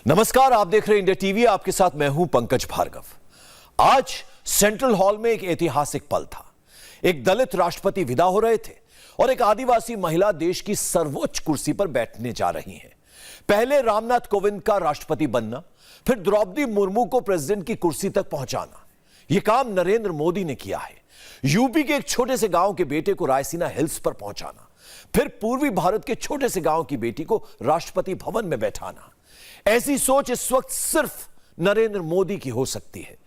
नमस्कार, आप देख रहे हैं इंडिया टीवी। आपके साथ मैं हूं पंकज भार्गव। आज सेंट्रल हॉल में एक ऐतिहासिक पल था। एक दलित राष्ट्रपति विदा हो रहे थे और एक आदिवासी महिला देश की सर्वोच्च कुर्सी पर बैठने जा रही हैं। पहले रामनाथ कोविंद का राष्ट्रपति बनना, फिर द्रौपदी मुर्मू को प्रेसिडेंट की कुर्सी तक पहुंचाना, यह काम नरेंद्र मोदी ने किया है। यूपी के एक छोटे से गांव के बेटे को रायसीना हिल्स पर पहुंचाना, फिर पूर्वी भारत के छोटे से गांव की बेटी को राष्ट्रपति भवन में बैठाना। ऐसी सोच इस वक्त सिर्फ नरेंद्र मोदी की हो सकती है।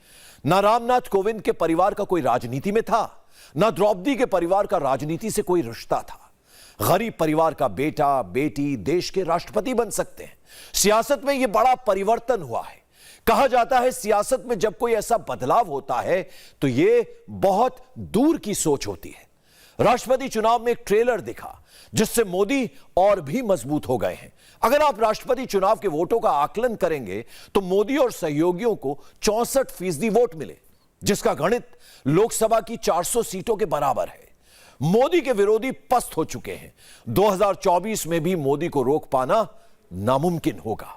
ना रामनाथ कोविंद के परिवार का कोई राजनीति में था, ना द्रौपदी के परिवार का राजनीति से कोई रिश्ता था। गरीब परिवार का बेटा बेटी देश के राष्ट्रपति बन सकते हैं। सियासत में यह बड़ा परिवर्तन हुआ है। कहा जाता है सियासत में जब कोई ऐसा बदलाव होता है तो यह बहुत दूर की सोच होती है। राष्ट्रपति चुनाव में एक ट्रेलर दिखा जिससे मोदी और भी मजबूत हो गए हैं। अगर आप राष्ट्रपति चुनाव के वोटों का आकलन करेंगे तो मोदी और सहयोगियों को 64% वोट मिले, जिसका गणित लोकसभा की 400 सीटों के बराबर है। मोदी के विरोधी पस्त हो चुके हैं। 2024 में भी मोदी को रोक पाना नामुमकिन होगा।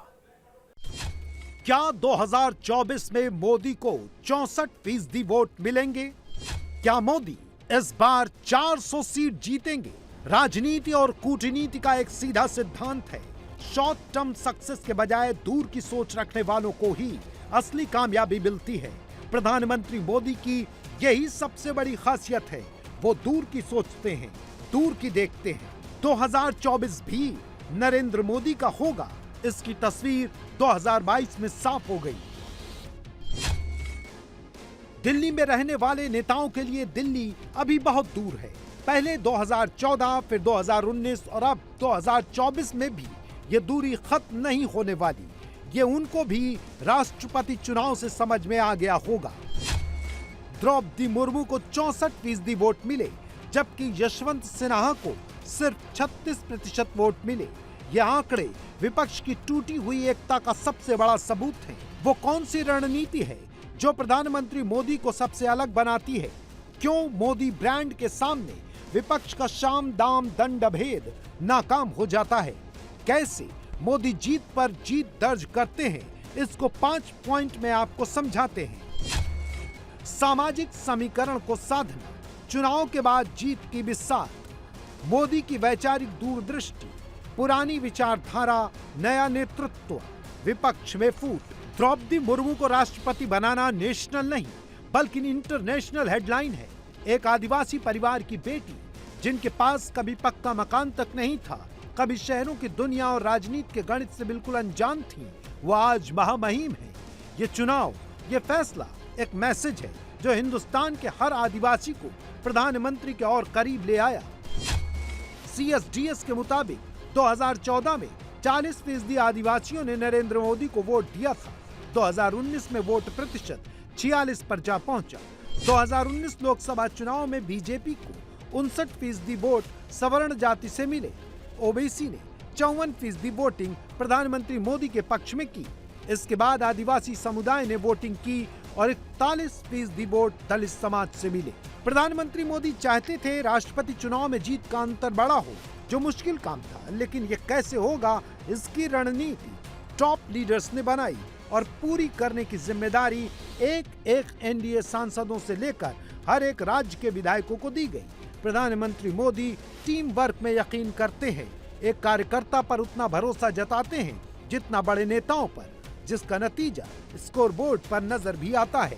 क्या 2024 में मोदी को 64% वोट मिलेंगे? क्या मोदी इस बार 400 सीट जीतेंगे? राजनीति और कूटनीति का एक सीधा सिद्धांत है, शॉर्ट टर्म सक्सेस के बजाय दूर की सोच रखने वालों को ही असली कामयाबी मिलती है। प्रधानमंत्री मोदी की यही सबसे बड़ी खासियत है। वो दूर की सोचते हैं, दूर की देखते हैं। 2024 भी नरेंद्र मोदी का होगा, इसकी तस्वीर 2022 में साफ हो गई। दिल्ली में रहने वाले नेताओं के लिए दिल्ली अभी बहुत दूर है। पहले 2014, फिर 2019 और अब 2024 में भी ये दूरी खत्म नहीं होने वाली। ये उनको भी राष्ट्रपति चुनाव से समझ में आ गया होगा। द्रौपदी मुर्मू को 64% वोट मिले, जबकि यशवंत सिन्हा को सिर्फ 36% वोट मिले। ये आंकड़े विपक्ष की टूटी हुई एकता का सबसे बड़ा सबूत है। वो कौन सी रणनीति है जो प्रधानमंत्री मोदी को सबसे अलग बनाती है? क्यों मोदी ब्रांड के सामने विपक्ष का शाम दाम दंड भेद नाकाम हो जाता है? कैसे मोदी जीत पर जीत दर्ज करते हैं, इसको 5 पॉइंट में आपको समझाते हैं। सामाजिक समीकरण को साधना, चुनाव के बाद जीत की बिसात, मोदी की वैचारिक दूरदृष्टि, पुरानी विचारधारा, नया नेतृत्व, विपक्ष में फूट। द्रौपदी मुर्मू को राष्ट्रपति बनाना नेशनल नहीं बल्कि इंटरनेशनल हेडलाइन है। एक आदिवासी परिवार की बेटी जिनके पास कभी पक्का मकान तक नहीं था, कभी शहरों की दुनिया और राजनीति के गणित से बिल्कुल अनजान थी, वो आज महामहिम है। ये चुनाव, ये फैसला एक मैसेज है जो हिंदुस्तान के हर आदिवासी को प्रधानमंत्री के और करीब ले आया। CSDS के मुताबिक 2014 में 40% आदिवासियों ने नरेंद्र मोदी को वोट दिया था। 2019 में वोट प्रतिशत 46 पर जा पहुंचा। 2019 लोकसभा चुनाव में बीजेपी को 59% वोट सवर्ण जाति से मिले। ओबीसी ने 54% वोटिंग प्रधानमंत्री मोदी के पक्ष में की। इसके बाद आदिवासी समुदाय ने वोटिंग की और 41% वोट दलित समाज से मिले। प्रधानमंत्री मोदी चाहते थे राष्ट्रपति चुनाव में जीत का अंतर बड़ा हो, जो मुश्किल काम था, लेकिन ये कैसे होगा, इसकी रणनीति टॉप लीडर्स ने बनाई और पूरी करने की जिम्मेदारी एक एक एनडीए सांसदों से लेकर हर एक राज्य के विधायकों को दी गई। प्रधानमंत्री मोदी टीम वर्क में यकीन करते हैं। एक कार्यकर्ता पर उतना भरोसा जताते हैं जितना बड़े नेताओं पर, जिसका नतीजा स्कोर बोर्ड पर नजर भी आता है।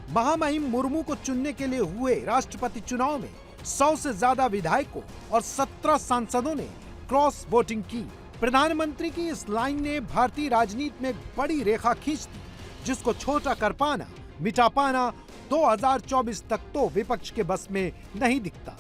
महामहिम मुर्मू को चुनने के लिए हुए राष्ट्रपति चुनाव में 100 से ज्यादा विधायकों और 17 सांसदों ने क्रॉस वोटिंग की। प्रधानमंत्री की इस लाइन ने भारतीय राजनीति में एक बड़ी रेखा खींच दी, जिसको छोटा कर पाना, मिटा पाना 2024 तक तो विपक्ष के बस में नहीं दिखता।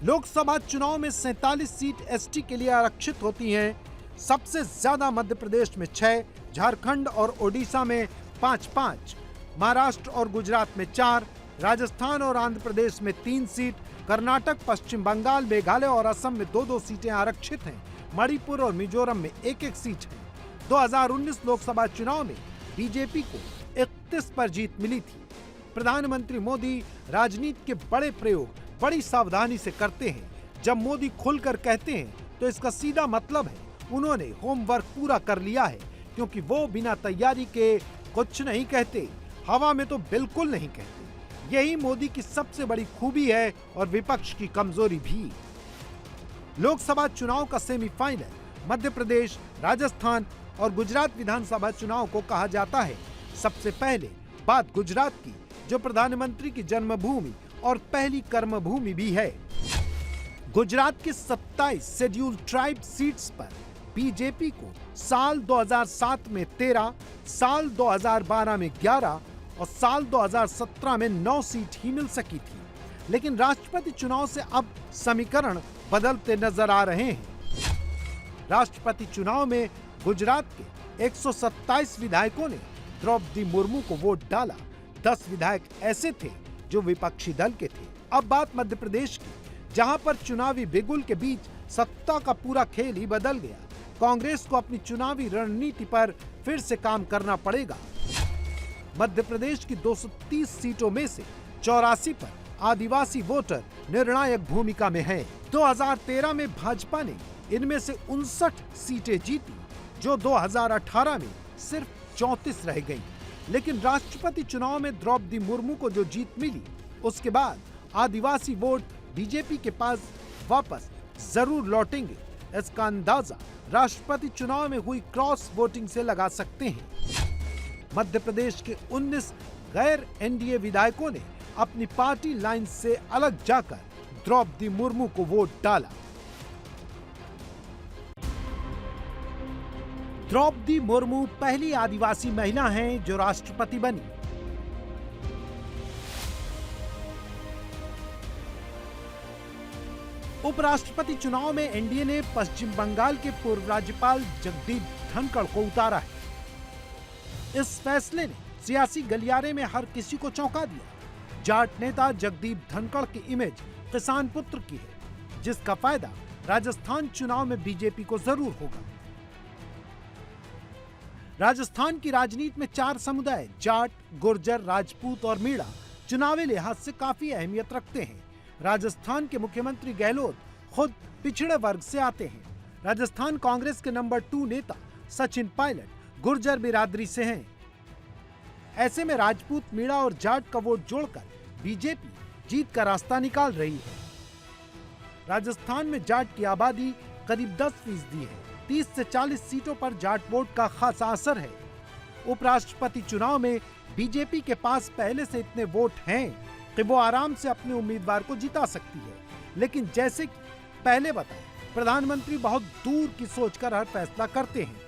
लोकसभा चुनाव में 47 सीट एसटी के लिए आरक्षित होती हैं। सबसे ज्यादा मध्य प्रदेश में 6, झारखंड और ओडिशा में 5-5, महाराष्ट्र और गुजरात में 4, राजस्थान और आंध्र प्रदेश में 3 सीट, कर्नाटक, पश्चिम बंगाल, मेघालय और असम में 2-2 सीटें आरक्षित हैं। मणिपुर और मिजोरम में 1-1 सीट है। 2019 लोकसभा चुनाव में बीजेपी को 31 पर जीत मिली थी। प्रधानमंत्री मोदी राजनीति के बड़े प्रयोग बड़ी सावधानी से करते हैं। जब मोदी खुलकर कहते हैं तो इसका सीधा मतलब है उन्होंने होमवर्क पूरा कर लिया है, क्योंकि वो बिना तैयारी के कुछ नहीं कहते, हवा में तो बिल्कुल नहीं कहते। यही मोदी की सबसे बड़ी खूबी है और विपक्ष की कमजोरी भी। लोकसभा चुनाव का सेमीफाइनल मध्य प्रदेश, राजस्थान और गुजरात विधानसभा चुनाव को कहा जाता है। सबसे पहले बात गुजरात की, जो प्रधानमंत्री की जन्मभूमि और पहली कर्मभूमि भी है। गुजरात की 27 शेड्यूल ट्राइब सीट्स पर बीजेपी को साल 2007 में 13, साल 2012 में 11 और साल 2017 में 9 सीट ही मिल सकी थी। लेकिन राष्ट्रपति चुनाव से अब समीकरण बदलते नजर आ रहे हैं। राष्ट्रपति चुनाव में गुजरात के 127 विधायकों ने द्रौपदी मुर्मू को वोट डाला। 10 विधायक ऐसे थे जो विपक्षी दल के थे। अब बात मध्य प्रदेश की, जहां पर चुनावी बिगुल के बीच सत्ता का पूरा खेल ही बदल गया। कांग्रेस को अपनी चुनावी रणनीति पर फिर से काम करना पड़ेगा। मध्य प्रदेश की 230 सीटों में से 84 पर आदिवासी वोटर निर्णायक भूमिका में हैं। 2013 में भाजपा ने इनमें से 59 सीटें जीती, जो 2018 में सिर्फ 34 रह गई। लेकिन राष्ट्रपति चुनाव में द्रौपदी मुर्मू को जो जीत मिली, उसके बाद आदिवासी वोट बीजेपी के पास वापस जरूर लौटेंगे। इसका अंदाजा राष्ट्रपति चुनाव में हुई क्रॉस वोटिंग से लगा सकते हैं। मध्य प्रदेश के 19 गैर एनडीए विधायकों ने अपनी पार्टी लाइन से अलग जाकर द्रौपदी मुर्मू को वोट डाला। द्रौपदी मुर्मू पहली आदिवासी महिला हैं जो राष्ट्रपति बनी। उपराष्ट्रपति चुनाव में एनडीए ने पश्चिम बंगाल के पूर्व राज्यपाल जगदीप धनखड़ को उतारा है। इस फैसले ने सियासी गलियारे में हर किसी को चौंका दिया। जाट नेता जगदीप धनखड़ की इमेज किसान पुत्र की है, जिसका फायदा राजस्थान चुनाव में बीजेपी को जरूर होगा। राजस्थान की राजनीति में 4 समुदाय जाट, गुर्जर, राजपूत और मीणा चुनावी लिहाज से काफी अहमियत रखते हैं। राजस्थान के मुख्यमंत्री गहलोत खुद पिछड़े वर्ग से आते हैं। राजस्थान कांग्रेस के नंबर 2 नेता सचिन पायलट गुर्जर बिरादरी से हैं। ऐसे में राजपूत, मीणा और जाट का वोट जोड़कर बीजेपी जीत का रास्ता निकाल रही है। राजस्थान में जाट की आबादी करीब 10% है। 30 से 40 सीटों पर जाट वोट का खासा असर है। उपराष्ट्रपति चुनाव में बीजेपी के पास पहले से इतने वोट हैं कि वो आराम से अपने उम्मीदवार को जिता सकती है। लेकिन जैसे कि पहले बताया, प्रधानमंत्री बहुत दूर की सोचकर हर फैसला करते हैं।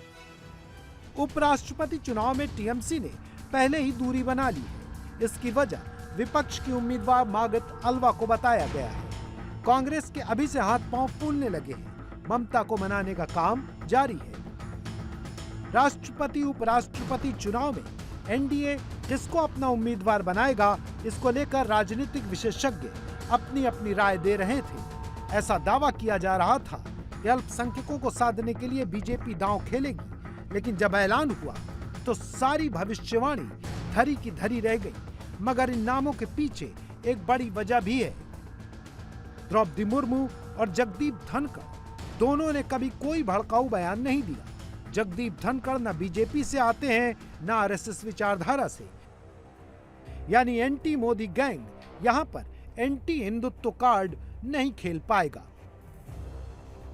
उपराष्ट्रपति चुनाव में टीएमसी ने पहले ही दूरी बना ली है। इसकी वजह विपक्ष की उम्मीदवार मागत अलवा को बताया गया है। कांग्रेस के अभी से हाथ पांव फूलने लगे हैं। ममता को मनाने का काम जारी है। राष्ट्रपति उपराष्ट्रपति चुनाव में एनडीए किसको अपना उम्मीदवार बनाएगा, इसको लेकर राजनीतिक विशेषज्ञ अपनी अपनी राय दे रहे थे। ऐसा दावा किया जा रहा था कि अल्पसंख्यकों को साधने के लिए बीजेपी दांव खेलेगी, लेकिन जब ऐलान हुआ तो सारी भविष्यवाणी धरी की धरी रह गई। मगर इन नामों के पीछे एक बड़ी वजह भी है। द्रौपदी मुर्मू और जगदीप धनखड़ दोनों ने कभी कोई भड़काऊ बयान नहीं दिया। जगदीप धनखड़ न बीजेपी से आते हैं, न आरएसएस विचारधारा से। यानी एंटी मोदी गैंग यहां पर एंटी हिंदुत्व कार्ड नहीं खेल पाएगा।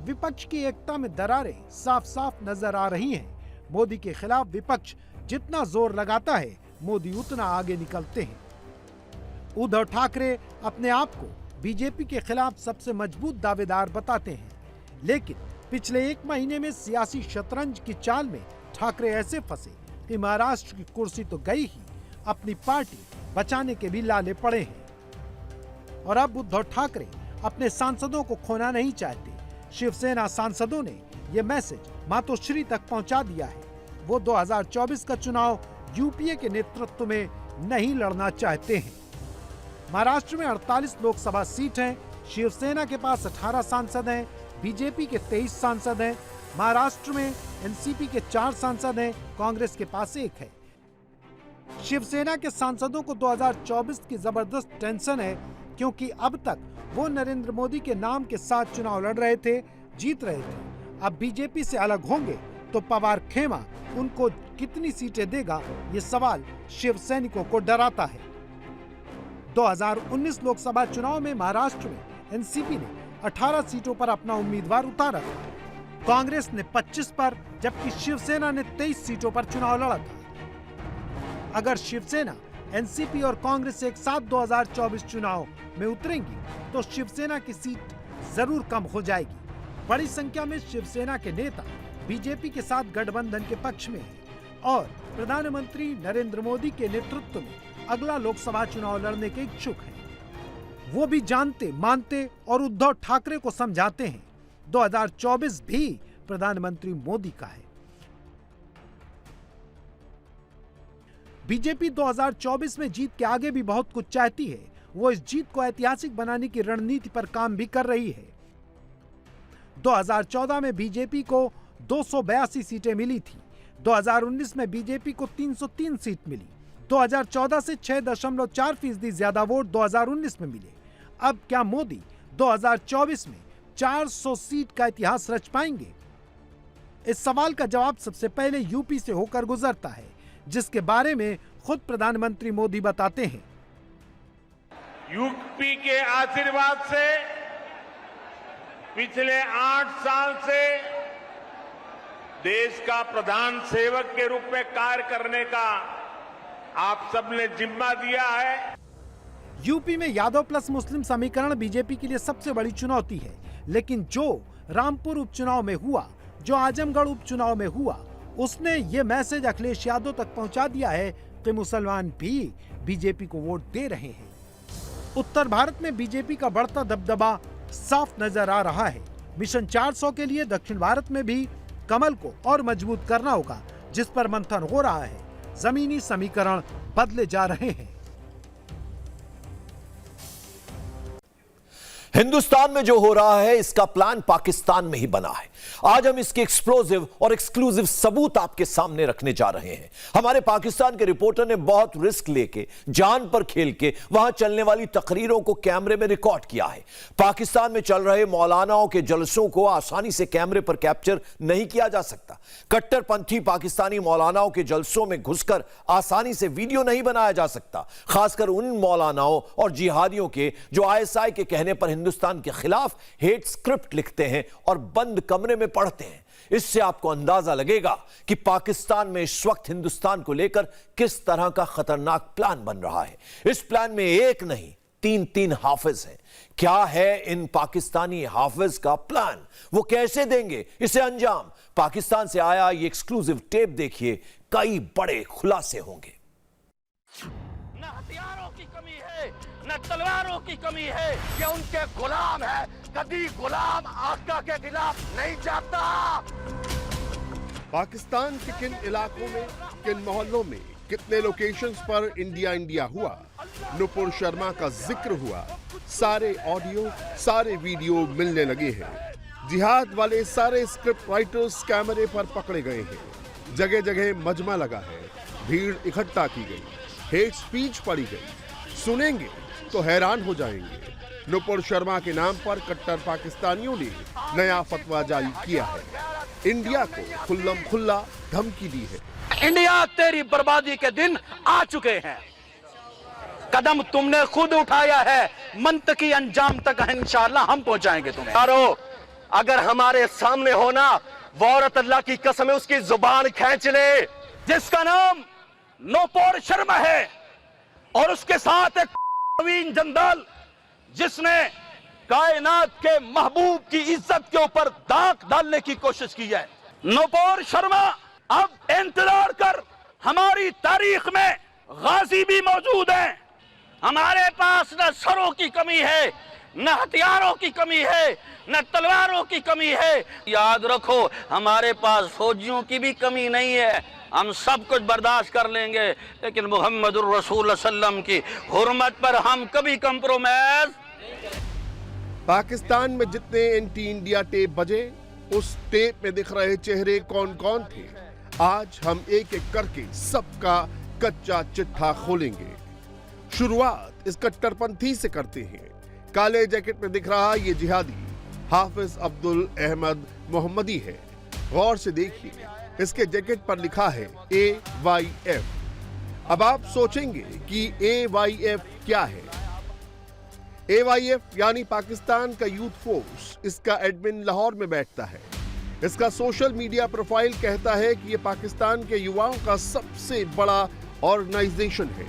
विपक्ष की एकता में दरारें साफ साफ नजर आ रही हैं। मोदी के खिलाफ विपक्ष जितना जोर लगाता है, मोदी उतना आगे निकलते हैं। उद्धव ठाकरे अपने आप को बीजेपी के खिलाफ सबसे मजबूत दावेदार बताते हैं, लेकिन पिछले 1 महीने में सियासी शतरंज की चाल में ठाकरे ऐसे फंसे कि महाराष्ट्र की कुर्सी तो गई ही, अपनी पार्टी बचाने के भी लाले पड़े हैं। और अब उद्धव ठाकरे अपने सांसदों को खोना नहीं चाहते। शिवसेना सांसदों ने यह मैसेज मातोश्री तक पहुंचा दिया है। वो 2024 का चुनाव यूपीए के नेतृत्व में नहीं लड़ना चाहते हैं। महाराष्ट्र में 48 लोकसभा सीट हैं। शिवसेना के पास 18 सांसद हैं, बीजेपी के 23 सांसद हैं। महाराष्ट्र में एनसीपी के 4 सांसद हैं, कांग्रेस के पास 1 है। शिवसेना के सांसदों को 2024 की जबरदस्त टेंशन है, क्योंकि अब तक वो नरेंद्र मोदी के नाम के साथ चुनाव लड़ रहे थे, जीत रहे थे। अब बीजेपी से अलग होंगे तो पवार खेमा उनको कितनी सीटें देगा, ये सवाल शिवसैनिकों को डराता है। 2019 लोकसभा चुनाव में महाराष्ट्र में एनसीपी ने 18 सीटों पर अपना उम्मीदवार उतारा था। कांग्रेस ने 25 पर, जबकि शिवसेना ने 23 सीटों पर चुनाव लड़ा था। अगर शिवसेना, एनसीपी और कांग्रेस एक साथ 2024 चुनाव में उतरेंगी तो शिवसेना की सीट जरूर कम हो जाएगी। बड़ी संख्या में शिवसेना के नेता बीजेपी के साथ गठबंधन के पक्ष में हैं और प्रधानमंत्री नरेंद्र मोदी के नेतृत्व में अगला लोकसभा चुनाव लड़ने के इच्छुक हैं। वो भी जानते, मानते और उद्धव ठाकरे को समझाते हैं 2024 भी प्रधानमंत्री मोदी का है। बीजेपी 2024 में जीत के आगे भी बहुत कुछ चाहती है। वो इस जीत को ऐतिहासिक बनाने की रणनीति पर काम भी कर रही है। 2014 में बीजेपी को 282 सीटें मिली थी। 2019 में बीजेपी को 303 सीट मिली। 2014 से 6.4% ज्यादा वोट 2019 में मिले। अब क्या मोदी 2024 में 400 सीट का इतिहास रच पाएंगे? इस सवाल का जवाब सबसे पहले यूपी से होकर गुजरता है, जिसके बारे में खुद प्रधानमंत्री मोदी बताते हैं। यूपी के आशीर्वाद से पिछले 8 साल से देश का प्रधान सेवक के रूप में कार्य करने का आप सबने जिम्मा दिया है। यूपी में यादव प्लस मुस्लिम समीकरण बीजेपी के लिए सबसे बड़ी चुनौती है, लेकिन जो रामपुर उपचुनाव में हुआ, जो आजमगढ़ उपचुनाव में हुआ, उसने ये मैसेज अखिलेश यादव तक पहुंचा दिया है कि मुसलमान भी बीजेपी को वोट दे रहे हैं। उत्तर भारत में बीजेपी का बढ़ता दबदबा साफ नजर आ रहा है। मिशन 400 के लिए दक्षिण भारत में भी कमल को और मजबूत करना होगा, जिस पर मंथन हो रहा है। जमीनी समीकरण बदले जा रहे हैं। हिंदुस्तान में जो हो रहा है, इसका प्लान पाकिस्तान में ही बना है। आज हम इसके एक्सप्लोसिव और एक्सक्लूसिव सबूत आपके सामने रखने जा रहे हैं। हमारे पाकिस्तान के रिपोर्टर ने बहुत रिस्क लेके, जान पर खेल के वहां चलने वाली तकरीरों को कैमरे में रिकॉर्ड किया है। पाकिस्तान में चल रहे मौलानाओं के जलसों को आसानी से कैमरे पर कैप्चर नहीं किया जा सकता। कट्टरपंथी पाकिस्तानी मौलानाओं के जलसों में घुसकर आसानी से वीडियो नहीं बनाया जा सकता, खासकर उन मौलानाओं और जिहादियों के जो आईएसआई के कहने पर हिंदुस्तान के खिलाफ हेट स्क्रिप्ट लिखते हैं और बंद कमरे में पढ़ते हैं। इससे आपको अंदाजा लगेगा कि पाकिस्तान में इस वक्त हिंदुस्तान को लेकर किस तरह का खतरनाक प्लान बन रहा है। इस प्लान में एक नहीं, 3 हाफिज हैं। क्या है इन पाकिस्तानी हाफिज का प्लान? वो कैसे देंगे इसे अंजाम? पाकिस्तान से आया ये एक्सक्लूसिव टेप देखिए, कई बड़े खुलासे होंगे। न हथियारों की कमी है, न तलवारों की कमी है, ये उनके गुलाम है। कभी गुलाम आका के खिलाफ नहीं जाता। पाकिस्तान के किन इलाकों में, किन मोहल्लों में, कितने लोकेशंस पर इंडिया हुआ, नुपुर शर्मा का जिक्र हुआ, सारे ऑडियो, सारे वीडियो मिलने लगे हैं। जिहाद वाले सारे स्क्रिप्ट राइटर्स कैमरे पर पकड़े गए हैं। जगह जगह मजमा लगा है, भीड़ इकट्ठा की गई, हेट स्पीच पढ़ी गई। सुनेंगे तो हैरान हो जाएंगे। नुपुर शर्मा के नाम पर कट्टर पाकिस्तानियों ने नया फतवा जारी किया है। इंडिया को खुल्लम खुल्ला धमकी दी है। इंडिया, तेरी बर्बादी के दिन आ चुके हैं। कदम तुमने खुद उठाया है, मंतकी अंजाम तक इंशाअल्लाह हम पहुंचाएंगे तुम्हें। यारो, अगर हमारे सामने होना, वो औरत अल्लाह की कसम है उसकी जुबान खींच ले, जिसका नाम नुपुर शर्मा है, और उसके साथ एक नवीन जंदाल जिसने कायनात के महबूब की इज्जत के ऊपर दाग डालने की कोशिश की है। नुपुर शर्मा, अब इंतजार कर, हमारी तारीख में गाजी भी मौजूद हैं। हमारे पास न सरों की कमी है, न हथियारों की कमी है, न तलवारों की कमी है। याद रखो, हमारे पास फौजियों की भी कमी नहीं है। हम सब कुछ बर्दाश्त कर लेंगे, लेकिन मुहम्मदुर रसूल सल्लम की हुर्मत पर हम कभी कंप्रोमाइज। पाकिस्तान में जितने एंटी इंडिया टेप बजे, उस टेप में दिख रहे चेहरे कौन कौन थे, आज हम एक एक करके सबका कच्चा चिट्ठा खोलेंगे। शुरुआत इस कट्टरपंथी से करते हैं। काले जैकेट में दिख रहा ये जिहादी हाफिज अब्दुल अहमद मोहम्मदी है। गौर से देखिए, इसके जैकेट पर लिखा है AYF। अब आप सोचेंगे कि AYF क्या है? AYF यानी पाकिस्तान का यूथ फोर्स। इसका एडमिन लाहौर में बैठता है। इसका सोशल मीडिया प्रोफाइल कहता है कि यह पाकिस्तान के युवाओं का सबसे बड़ा ऑर्गेनाइजेशन है।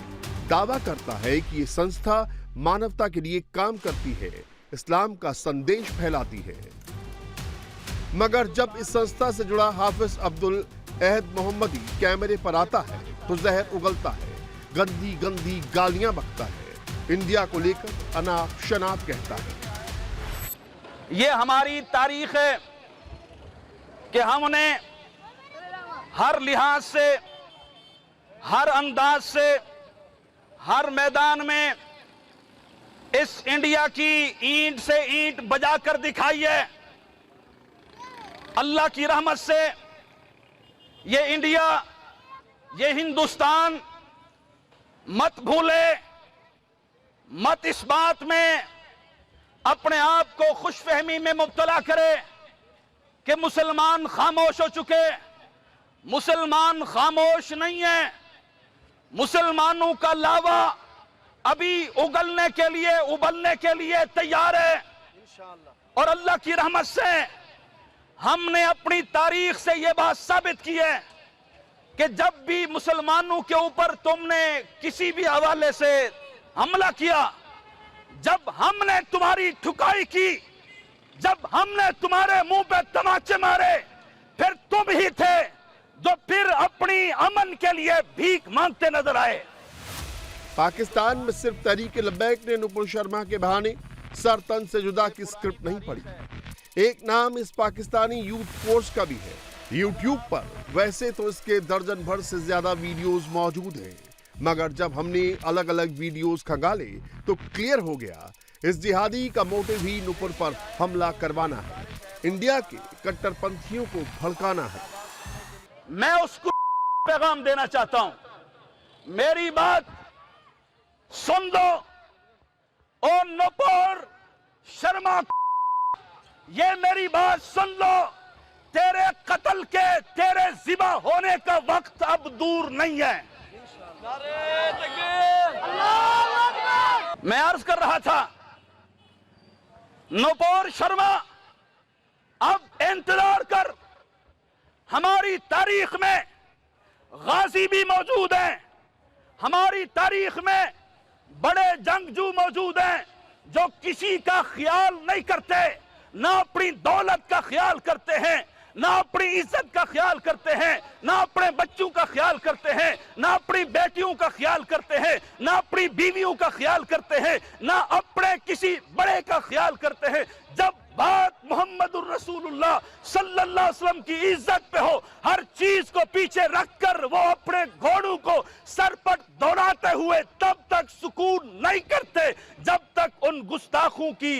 दावा करता है कि यह संस्था मानवता के लिए काम करती है, इस्लाम का संदेश फैलाती है। मगर जब इस संस्था से जुड़ा हाफिज अब्दुल अहद मोहम्मदी कैमरे पर आता है तो जहर उगलता है, गंदी गंदी गालियां बकता है, इंडिया को लेकर अनाप शनाप कहता है। ये हमारी तारीख है कि हमने हर लिहाज से, हर अंदाज से, हर मैदान में इस इंडिया की ईंट से ईंट बजाकर दिखाई है। अल्लाह की रहमत से ये इंडिया, ये हिंदुस्तान मत भूले, मत इस बात में अपने आप को खुशफहमी में मुब्तला करे कि मुसलमान खामोश हो चुके। मुसलमान खामोश नहीं है। मुसलमानों का लावा अभी उगलने के लिए, उबलने के लिए तैयार है। और अल्लाह की रहमत से हमने अपनी तारीख से यह बात साबित की है कि जब भी मुसलमानों के ऊपर तुमने किसी भी हवाले से हमला किया, जब हमने तुम्हारी ठुकाई की, जब हमने तुम्हारे मुंह पे तमाचे मारे, फिर तुम ही थे जो फिर अपनी अमन के लिए भीख मांगते नजर आए। पाकिस्तान में सिर्फ तहरीक लब्बैक ने नुपुर शर्मा के बहाने सर तन से जुदा की स्क्रिप्ट नहीं पढ़ी। एक नाम इस पाकिस्तानी यूथ फोर्स का भी है। यूट्यूब पर वैसे तो इसके दर्जन भर से ज्यादा वीडियोस मौजूद हैं, मगर जब हमने अलग अलग वीडियोस खंगाले तो क्लियर हो गया इस जिहादी का मोटिव ही नुपुर पर हमला करवाना है, इंडिया के कट्टरपंथियों को भड़काना है। मैं उसको पैगाम देना चाहता हूं, मेरी बात सुन दो। ओ नुपुर शर्मा, ये मेरी बात सुन लो। तेरे कत्ल के, तेरे ज़िबा होने का वक्त अब दूर नहीं है। मैं अर्ज कर रहा था, नुपुर शर्मा अब इंतजार कर। हमारी तारीख में गाजी भी मौजूद हैं, हमारी तारीख में बड़े जंगजू मौजूद हैं जो किसी का ख्याल नहीं करते, ना अपनी दौलत का ख्याल करते हैं, ना अपनी इज्जत का ख्याल करते हैं, ना अपने बच्चों का ख्याल करते हैं, ना अपनी बेटियों का ख्याल करते हैं, ना अपनी बीवियों का ख्याल करते हैं, ना अपने किसी बड़े का ख्याल करते हैं। जब बात मोहम्मदुर रसूलुल्लाह सल्लल्लाहु अलैहि वसल्लम की इज्जत पे हो, हर चीज को पीछे रखकर वो अपने घोड़ों को सर पर दौड़ाते हुए तब तक सुकून नहीं करते जब तक उन गुस्ताखों की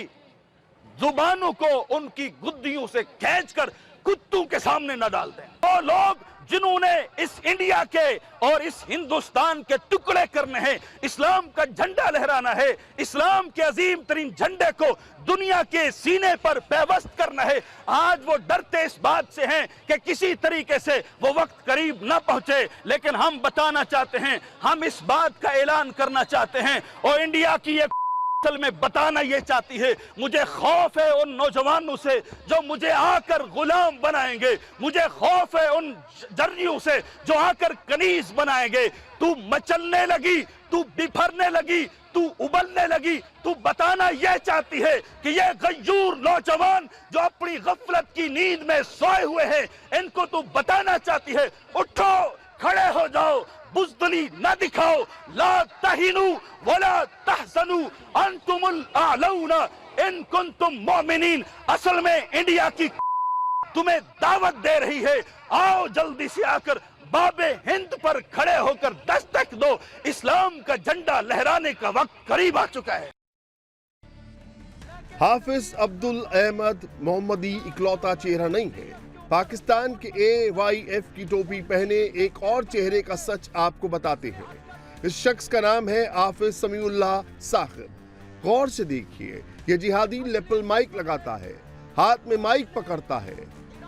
जुबानों को उनकी गुद्दियों से खींचकर कुत्तों के सामने न डाल दें। वो लोग जिन्होंने इस इंडिया के और इस हिंदुस्तान के टुकड़े करने हैं, इस्लाम का झंडा लहराना है, इस्लाम के अजीम तरीन झंडे को दुनिया के सीने पर पेवस्त करना है, आज वो डरते इस बात से हैं कि किसी तरीके से वो वक्त करीब ना पहुंचे। लेकिन हम बताना चाहते हैं, हम इस बात का ऐलान करना चाहते हैं और इंडिया की ये असल में बताना ये चाहती है, मुझे खौफ है उन नौजवानों से जो मुझे आकर गुलाम बनाएंगे, मुझे खौफ है उन जर्रियों से जो आकर कनीज बनाएंगे। तू मचलने लगी, तू बिफरने लगी, तू उबलने लगी, तू बताना यह चाहती है कि ये गयूर नौजवान जो अपनी गफलत की नींद में सोए हुए हैं, इनको तू बताना चाहती है, उठो, खड़े हो जाओ, बुज़दिली न दिखाओ, ला तहिनु वला तहज़नु अंतुमुल आलौना इन कुंतुम मोमिनीन। असल में इंडिया की तुम्हें दावत दे रही है, आओ जल्दी से आकर बाबे हिंद पर खड़े होकर दस्तक दो, इस्लाम का झंडा लहराने का वक्त करीब आ चुका है। हाफिज अब्दुल अहमद मोहम्मदी इकलौता चेहरा नहीं है। पाकिस्तान के AYF की टोपी पहने एक और चेहरे का सच आपको बताते हैं। इस शख्स का नाम है हाफिज समीउल्लाह साहिब। गौर से देखिए, यह जिहादी लेपल माइक लगाता है, हाथ में माइक पकड़ता है,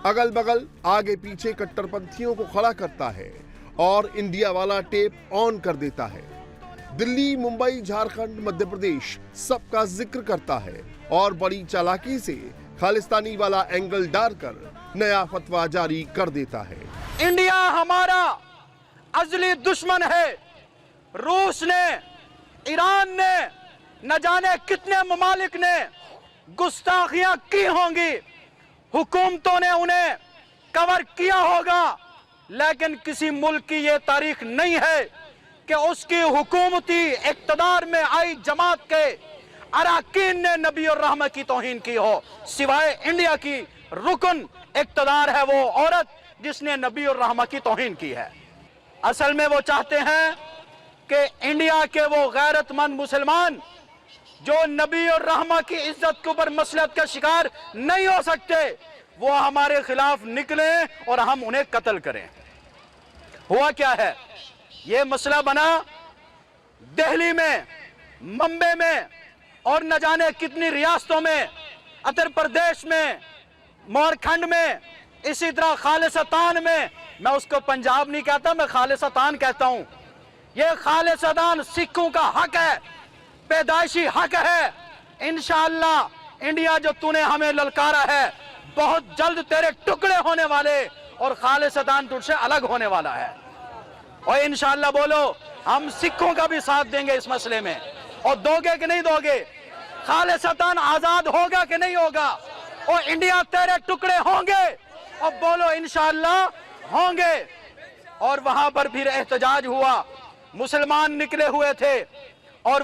अगल बगल आगे पीछे कट्टरपंथियों को खड़ा करता है और इंडिया वाला टेप ऑन कर देता है। दिल्ली, मुंबई, झारखंड, मध्य प्रदेश सबका जिक्र करता है और बड़ी चालाकी से खालिस्तानी वाला एंगल डालकर नया फतवा जारी कर देता है। इंडिया हमारा अजली दुश्मन है। रूस ने, ईरान ने, न जाने कितने ममालिक ने गुस्ताखियां की होंगी, हुकूमतों ने उन्हें कवर किया होगा, लेकिन किसी मुल्क की यह तारीख नहीं है कि उसकी हुकूमती इक्तदार में आई जमात के अराकीन ने नबी और रहमा की तौहीन की हो, सिवाय इंडिया की रुकन इक्तदार है वो औरत जिसने नबी और रहमा की तौहीन की है। असल में वो चाहते हैं कि इंडिया के वो गैरतमंद मुसलमान जो नबी और रहमा की इज्जत के ऊपर मसलहत का शिकार नहीं हो सकते, वो हमारे खिलाफ निकले और हम उन्हें कत्ल करें। हुआ क्या है, ये मसला बना दिल्ली में, मुंबई में और न जाने कितनी रियासतों में, उत्तर प्रदेश में, झारखंड में, इसी तरह खालिस्तान में। मैं उसको पंजाब नहीं कहता, मैं खालिस्तान कहता हूं। यह खालिस्तान सिखों का हक है, पैदाइशी हक है। इंशाअल्लाह इंडिया जो तूने हमें ललकारा है, बहुत जल्द तेरे टुकड़े होने वाले और खालिस्तान तुझसे अलग होने वाला है। और इंशाअल्लाह बोलो, हम सिखों का भी साथ देंगे इस मसले में। और दोगे कि नहीं दोगे? खालिस्तान आजाद होगा कि नहीं होगा? और इंडिया तेरे टुकड़े होंगे? और बोलो इंशाअल्लाह होंगे। और वहां पर फिर एहतजाज हुआ, मुसलमान निकले हुए थे और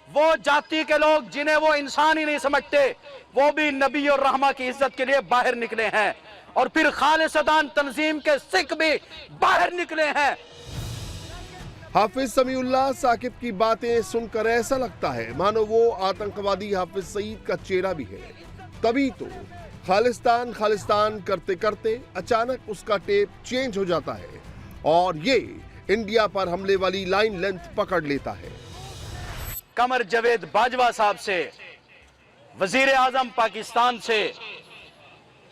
वो जाति के लोग जिन्हें वो इंसान ही नहीं समझते, वो भी नबी और रहमा की इज्जत के लिए बाहर निकले हैं। और फिर खालिस्तान तंजीम के सिख भी बाहर निकले हैं। हाफिज समीउल्लाह साकिब की बातें सुनकर ऐसा लगता है मानो वो आतंकवादी हाफिज सईद का चेहरा भी है। तभी तो खालिस्तान खालिस्तान करते करते अचानक उसका टेप चेंज हो जाता है और ये इंडिया पर हमले वाली लाइन लेंथ पकड़ लेता है। कमर जावेद बाजवा साहब से, वजीर आजम पाकिस्तान से,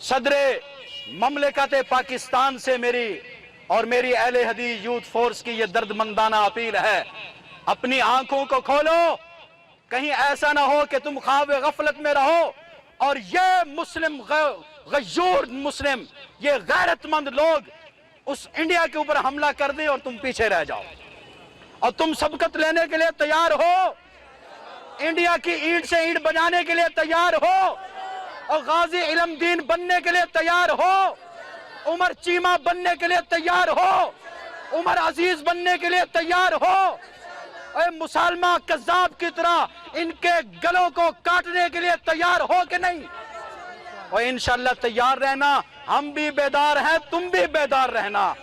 सदरे ममलिकत पाकिस्तान से मेरी और मेरी अहले हदीस यूथ फोर्स की यह दर्दमंदाना अपील है, अपनी आंखों को खोलो। कहीं ऐसा ना हो कि तुम ख्वाब गफलत में रहो और ये मुस्लिम गयूर मुस्लिम, ये गैरतमंद लोग उस इंडिया के ऊपर हमला कर दे और तुम पीछे रह जाओ। और तुम सबकत लेने के लिए तैयार हो, इंडिया की ईंट से ईंट बजाने के लिए तैयार हो और गाजी इल्मदीन बनने के लिए तैयार हो, उमर चीमा बनने के लिए तैयार हो, उमर अजीज बनने के लिए तैयार हो, मुसलमान कज़्ज़ाब की तरह इनके गलों को काटने के लिए तैयार हो कि नहीं? और इंशाअल्लाह तैयार रहना, हम भी बेदार हैं, तुम भी बेदार रहना।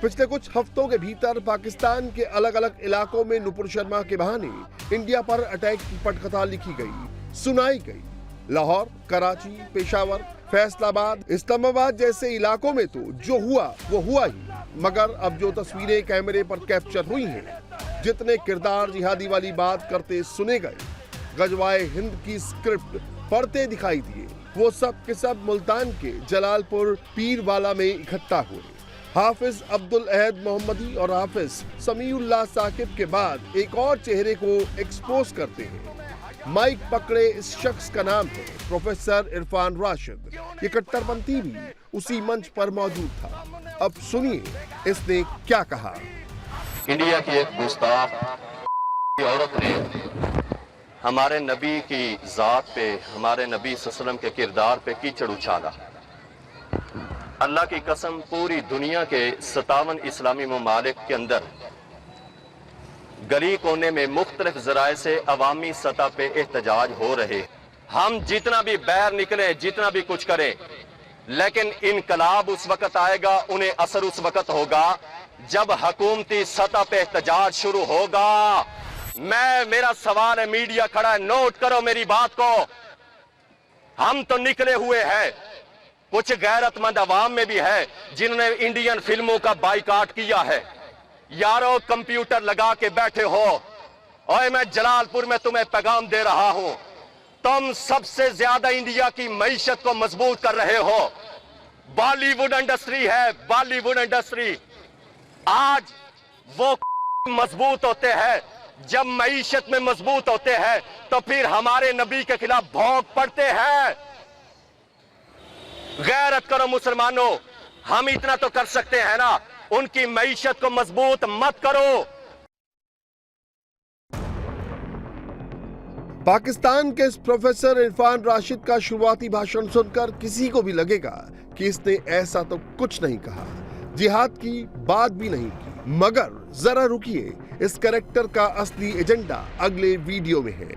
पिछले कुछ हफ्तों के भीतर पाकिस्तान के अलग अलग इलाकों में नुपुर शर्मा के बहाने इंडिया पर अटैक की पटकथा लिखी गई, सुनाई गई। लाहौर, कराची, पेशावर, फैसलाबाद, इस्लामाबाद जैसे इलाकों में तो जो हुआ वो हुआ ही, मगर अब जो तस्वीरें कैमरे पर कैप्चर हुई हैं, जितने किरदार जिहादी वाली बात करते सुने गए, गजवाए हिंद की स्क्रिप्ट पढ़ते दिखाई दिए, वो सब के सब मुल्तान के जलालपुर पीरवाला में इकट्ठा हुए। हाफिज अब्दुल अहद मोहम्मदी और हाफिज समीउल्लाह साकिब के बाद एक और चेहरे को एक्सपोज करते हैं। माइक पकड़े इस शख्स का नाम है प्रोफेसर इरफान राशिद। ये कट्टरपंथी भी उसी मंच पर मौजूद था। अब सुनिए इसने क्या कहा। इंडिया की एक गुस्ताख औरत ने हमारे नबी की जात पे, हमारे नबी सल्लल्लाहु अलैहि वसल्लम के किरदार पे कीचड़ उछाला। अल्लाह की कसम, पूरी दुनिया के 57 इस्लामी ममालिक के अंदर गली कोने में मुख्तलिफ जराए से अवामी सतह पे एहतजाज हो रहे। हम जितना भी बाहर निकले, जितना भी कुछ करें, लेकिन इनकलाब उस वक्त आएगा, उन्हें असर उस वक्त होगा जब हुकूमती सतह पे एहतजाज शुरू होगा। मेरा सवाल है, मीडिया खड़ा है, नोट करो मेरी बात को। हम तो निकले हुए हैं, कुछ गैरतमंद अवाम में भी है जिन्होंने इंडियन फिल्मों का बाइकाट किया है। यारो कंप्यूटर लगा के बैठे हो, और मैं जलालपुर में तुम्हें पैगाम दे रहा हूं, तुम सबसे ज्यादा इंडिया की मईशत को मजबूत कर रहे हो। बॉलीवुड इंडस्ट्री है, बॉलीवुड इंडस्ट्री। आज वो मजबूत होते हैं जब मईशत में मजबूत होते हैं, तो फिर हमारे नबी के खिलाफ भौंक पड़ते हैं। गैरत करो मुसलमानों, हम इतना तो कर सकते हैं ना, उनकी मईशत को मजबूत मत करो। पाकिस्तान के इस प्रोफेसर इरफान राशिद का शुरुआती भाषण सुनकर किसी को भी लगेगा कि इसने ऐसा तो कुछ नहीं कहा, जिहाद की बात भी नहीं की। मगर जरा रुकिए, इस कैरेक्टर का असली एजेंडा अगले वीडियो में है।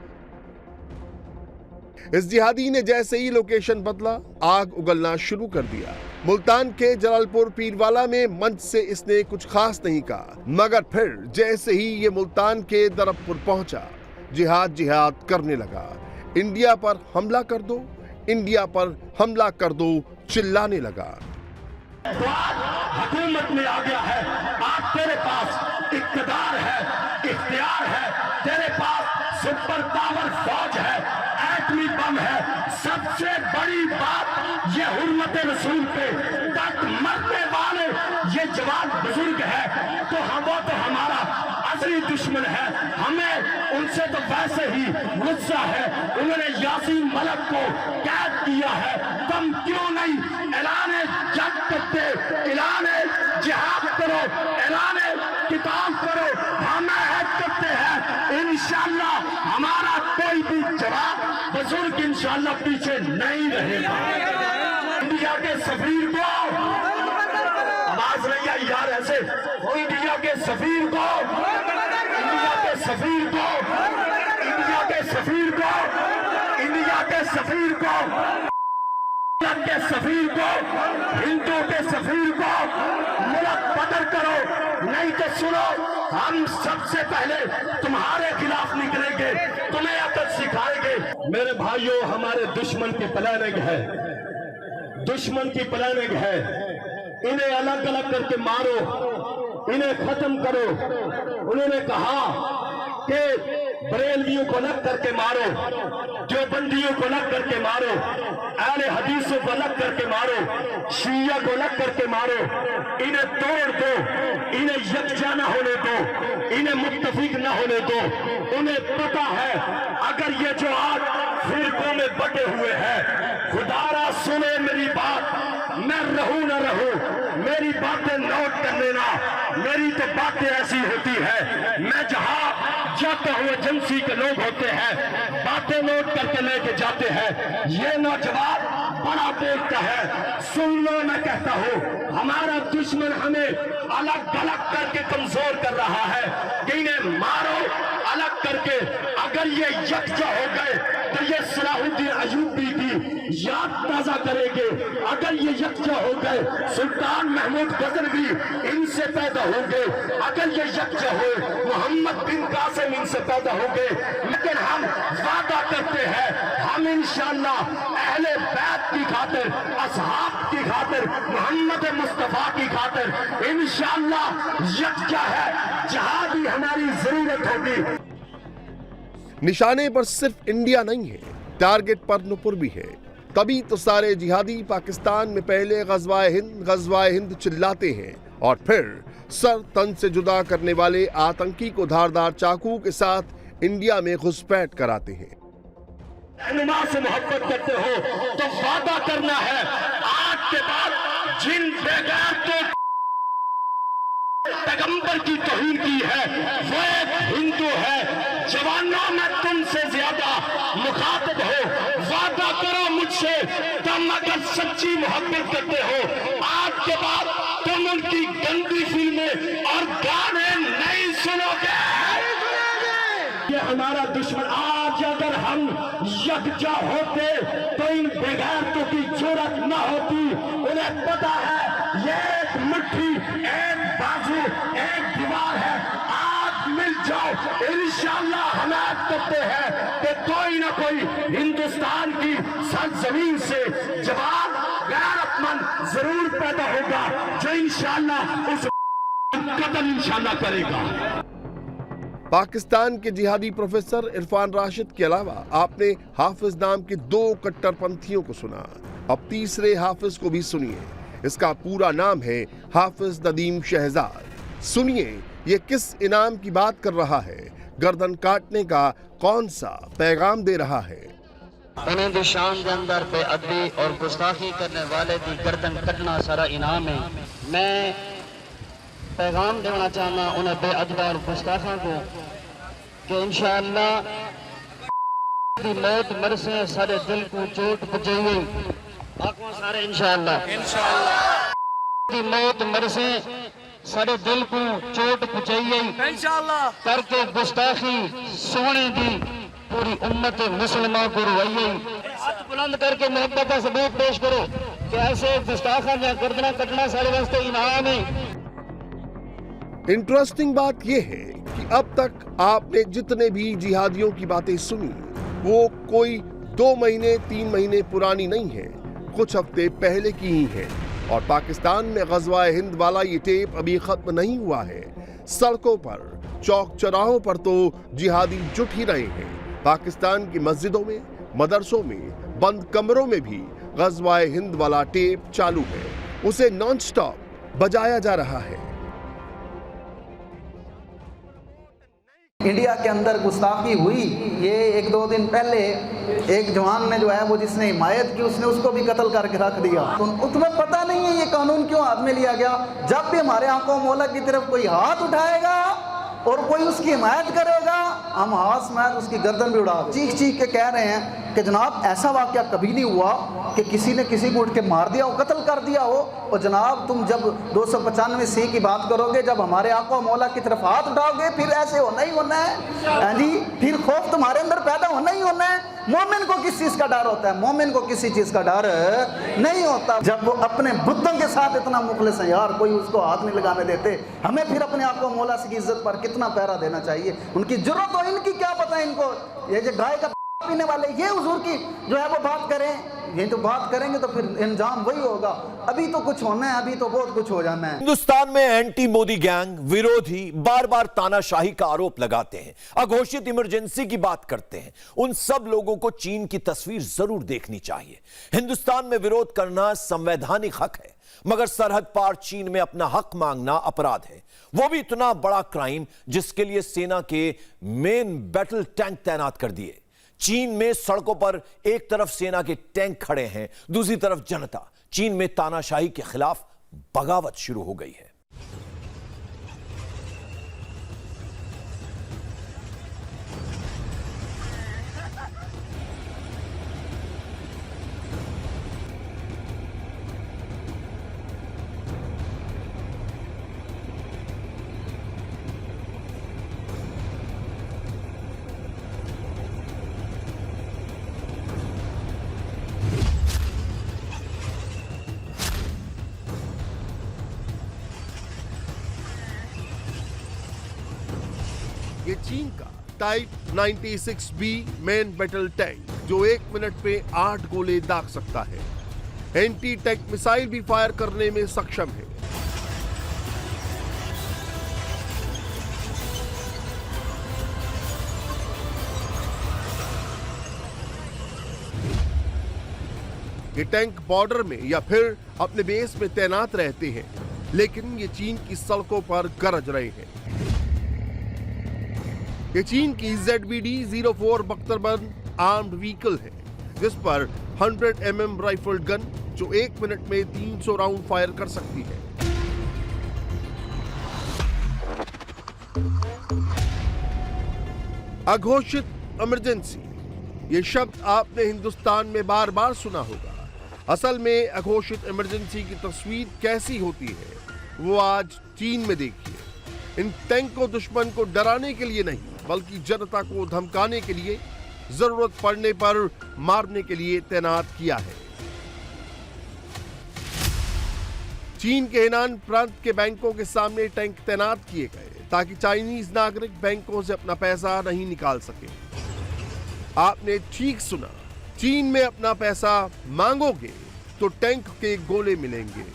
इस जिहादी ने जैसे ही लोकेशन बदला, आग उगलना शुरू कर दिया। मुल्तान के जलालपुर पीरवाला में मंच से इसने कुछ खास नहीं कहा, मगर फिर जैसे ही ये मुल्तान के दरबपुर पहुंचा, जिहाद जिहाद करने लगा। इंडिया पर हमला कर दो, इंडिया पर हमला कर दो चिल्लाने लगा। हुकूमत में आ गया है, आज तेरे पास इख्तियार है, इख्तियार है, तेरे पास सुपर पावर फौज है, एटमी बम है। सबसे बड़ी बात ये हुर्मत रसूल पे तक मरने वाले ये जवान बुजुर्ग है, तो हम वो तो हमारा असली दुश्मन है। हमें उनसे तो वैसे ही गुस्सा है, उन्होंने यासीन मलिक को कैद किया है। तुम क्यों नहीं ऐलान जंग करते, ऐलान जिहाद करो, ऐलान किताब करो, हम ऐद करते हैं। इंशाअल्लाह हमारा कोई भी जवाब बुजुर्ग इंशाअल्लाह पीछे नहीं रहेगा। इंडिया के सफीर को आवाज नहीं आई यार ऐसे, इंडिया के सफीर को, इंडिया के सफीर को, इंडिया के सफीर को, इंडिया के सफीर को, के सफीर को, हिंदू के सफीर को मुल्क बदल करो, नहीं तो सुनो, हम सबसे पहले तुम्हारे खिलाफ निकलेंगे, तुम्हें अकल सिखाएंगे। मेरे भाइयों, हमारे दुश्मन की प्लानिंग है, दुश्मन की प्लानिंग है। इन्हें अलग अलग करके मारो, इन्हें खत्म करो। उन्होंने कहा कि बरेलवियों को अलग करके मारो, जो बंदियों को अलग करके मारो, अहले हदीसों को अलग करके मारो, शिया को अलग करके मारो। इन्हें तोड़ दो, इन्हें यकजा न होने दो, इन्हें मुत्तफिक न होने दो। उन्हें पता है अगर ये जो आज फिरकों में बटे हुए हैं, खुदारा सुने मेरी बात, मैं रहूं न रहूं, मेरी बातें नोट कर लेना। मेरी तो बातें ऐसी होती है, मैं जहां जाता हूं एजेंसी के लोग होते हैं, बातें नोट करके लेके जाते हैं। ये नौजवान बड़ा बोलता है, सुन लो मैं कहता हूं, हमारा दुश्मन हमें अलग अलग करके कमजोर कर रहा है कि इन्हें मारो अलग करके। अगर ये यकजा हो गए तो ये सलाहुद्दीन अय्यूबी की याद ताजा करेंगे। अगर ये यकजा हो गए, सुल्तान महमूद गजनवी इनसे पैदा होंगे। अगर ये यकजा हुए, मोहम्मद बिन कासिम इनसे पैदा होंगे। लेकिन हम वादा करते हैं, हम इंशाअल्लाह अहले बैत की खातिर, असहाब की खातिर, मोहम्मद मुस्तफा की खातिर इंशाअल्लाह यकजा है। जहां भी हमारी जरूरत होगी। निशाने पर सिर्फ इंडिया नहीं है, टारगेट पर नुपुर भी है। तभी तो सारे जिहादी पाकिस्तान में पहले गज़वाए हिंद चिल्लाते हैं और फिर सर तन से जुदा करने वाले आतंकी को धारदार चाकू के साथ इंडिया में घुसपैठ कराते हैं। रहनुमा से मोहब्बत करते हो तो वादा करना है, आज के बाद जिन बेगैरतों पैगंबर की तौहीन की है वो एक हिंदू है। जवानों में तुमसे ज्यादा मुखातिब हो, वादा करो मुझसे, तुम अगर सच्ची मोहब्बत करते हो, आज के बाद तुम उनकी गंदी फिल्में और गाने नहीं सुनोगे। ये हमारा दुश्मन। आज अगर हम यकजा होते तो इन बेगैरतों की जरूरत न होती। उन्हें पता है ये एक मुट्ठी, एक बाजू, एक दीवार है। आज मिल जाओ, इंशाअल्लाह हम याद करते हैं कि कोई ना कोई हिंदुस्तान की सरजमीन से जवान गैरतमंद जरूर पैदा होगा जो इंशाअल्लाह उस कदम इंशाअल्लाह करेगा। पाकिस्तान के जिहादी प्रोफेसर इरफान राशिद के अलावा आपने हाफिज नाम के 2 कट्टरपंथियों को सुना। अब तीसरे हाफिज को भी सुनिए। इसका पूरा नाम है हाफिज नदीम शहजाद। सुनिए ये किस इनाम की बात कर रहा है, गर्दन काटने का कौन सा पैगाम दे रहा है। उन्हें दी शान के अंदर बेअदबी और गुस्ताखी करने वाले की गर्दन कटना सारा इनाम है। मैं पैगाम देना चाहना उन्हें बेअदबा और गुस्ताखों को कि इंशाअल्लाह की मौत मरसे सारे दिल को चोट पहुंचाएंगे। आंखों सारे इंशाअल्लाह की मौत मरसे सारे दिल को चोट पहुंचाएंगे इंशाअल्लाह करके गुस्ताखी सोने दी पूरी उम्मत मुसलमान को रुवाइए। हाथ बुलंद करके मोहब्बत का सबूत पेश करो कि ऐसे गुस्ताखा या गर्दना कटना सारे वास्ते इनाम है। इंटरेस्टिंग बात यह है कि अब तक आपने जितने भी जिहादियों की बातें सुनी वो कोई 2 महीने 3 महीने पुरानी नहीं है, कुछ हफ्ते पहले की ही है। और पाकिस्तान में ग़ज़वा हिंद वाला ये टेप अभी खत्म नहीं हुआ है। सड़कों पर, चौक चौराहों पर तो जिहादी जुट ही रहे हैं। पाकिस्तान की मस्जिदों में, मदरसों में, बंद कमरों में भी ग़ज़वा हिंद वाला टेप चालू है। उसे नॉन स्टॉप बजाया जा रहा है। इंडिया के अंदर गुस्ताखी हुई। ये 1-2 दिन पहले एक जवान ने जो है वो जिसने हिमायत की उसने उसको भी कत्ल करके रख दिया। तो तुम्हें पता नहीं है ये कानून क्यों हाथ में लिया गया। जब भी हमारे आंखों मौला की तरफ कोई हाथ उठाएगा और कोई उसकी हिमायत करेगा हम हाथ में उसकी गर्दन भी उड़ा देंगे। चीख चीख के कह रहे हैं कि जनाब ऐसा वाकया कभी नहीं हुआ कि किसी ने किसी को उठ के मार दिया हो, कत्ल कर दिया हो। और जनाब तुम जब 295C की बात करोगे, जब हमारे आका मौला की तरफ हाथ उठाओगे फिर ऐसे होना ही होना है जी। फिर खौफ तुम्हारे अंदर पैदा होना ही होना है। मोमिन को किस चीज़ का डर होता है? मोमिन को किसी चीज़ का डर नहीं होता। जब वो अपने बुतों के साथ इतना मुखलिस है यार, कोई उसको हाथ नहीं लगाने देते, हमें फिर अपने आका मौला की इज्जत पर कितना पहरा देना चाहिए। उनकी जरूरत हो, इनकी क्या पता है इनको। ये जो गाय का पीने वाले ये हुजूर की जो है वो बात करें, ये तो बात करेंगे तो फिर इंजाम वही होगा। अभी तो कुछ होना है, अभी तो बहुत कुछ हो जाना है। हिंदुस्तान में एंटी मोदी गैंग विरोधी बार बार तानाशाही का आरोप लगाते हैं, अघोषित इमरजेंसी की बात करते हैं। उन सब लोगों को चीन की तस्वीर जरूर देखनी चाहिए। हिंदुस्तान में विरोध करना संवैधानिक हक है, मगर सरहद पार चीन में अपना हक मांगना अपराध है। वो भी इतना बड़ा क्राइम जिसके लिए सेना के मेन बैटल टैंक तैनात कर दिए। चीन में सड़कों पर एक तरफ सेना के टैंक खड़े हैं, दूसरी तरफ जनता। चीन में तानाशाही के खिलाफ बगावत शुरू हो गई है। ये चीन का type 96B main battle tank जो 1 मिनट में 8 गोले दाग सकता है, एंटी टैंक मिसाइल भी फायर करने में सक्षम है। ये टैंक बॉर्डर में या फिर अपने बेस में तैनात रहते हैं, लेकिन ये चीन की सड़कों पर गरज रहे हैं। ये चीन की ZBD-04 बख्तरबंद आर्म्ड व्हीकल है, जिस पर 100 mm राइफल गन जो 1 मिनट में 300 राउंड फायर कर सकती है। अघोषित इमरजेंसी, ये शब्द आपने हिंदुस्तान में बार बार सुना होगा। असल में अघोषित इमरजेंसी की तस्वीर कैसी होती है वो आज चीन में देखिए। इन टैंक को दुश्मन को डराने के लिए नहीं बल्कि जनता को धमकाने के लिए, जरूरत पड़ने पर मारने के लिए तैनात किया है। चीन के हेनान प्रांत के बैंकों के सामने टैंक तैनात किए गए ताकि चाइनीज नागरिक बैंकों से अपना पैसा नहीं निकाल सके। आपने ठीक सुना, चीन में अपना पैसा मांगोगे तो टैंक के गोले मिलेंगे,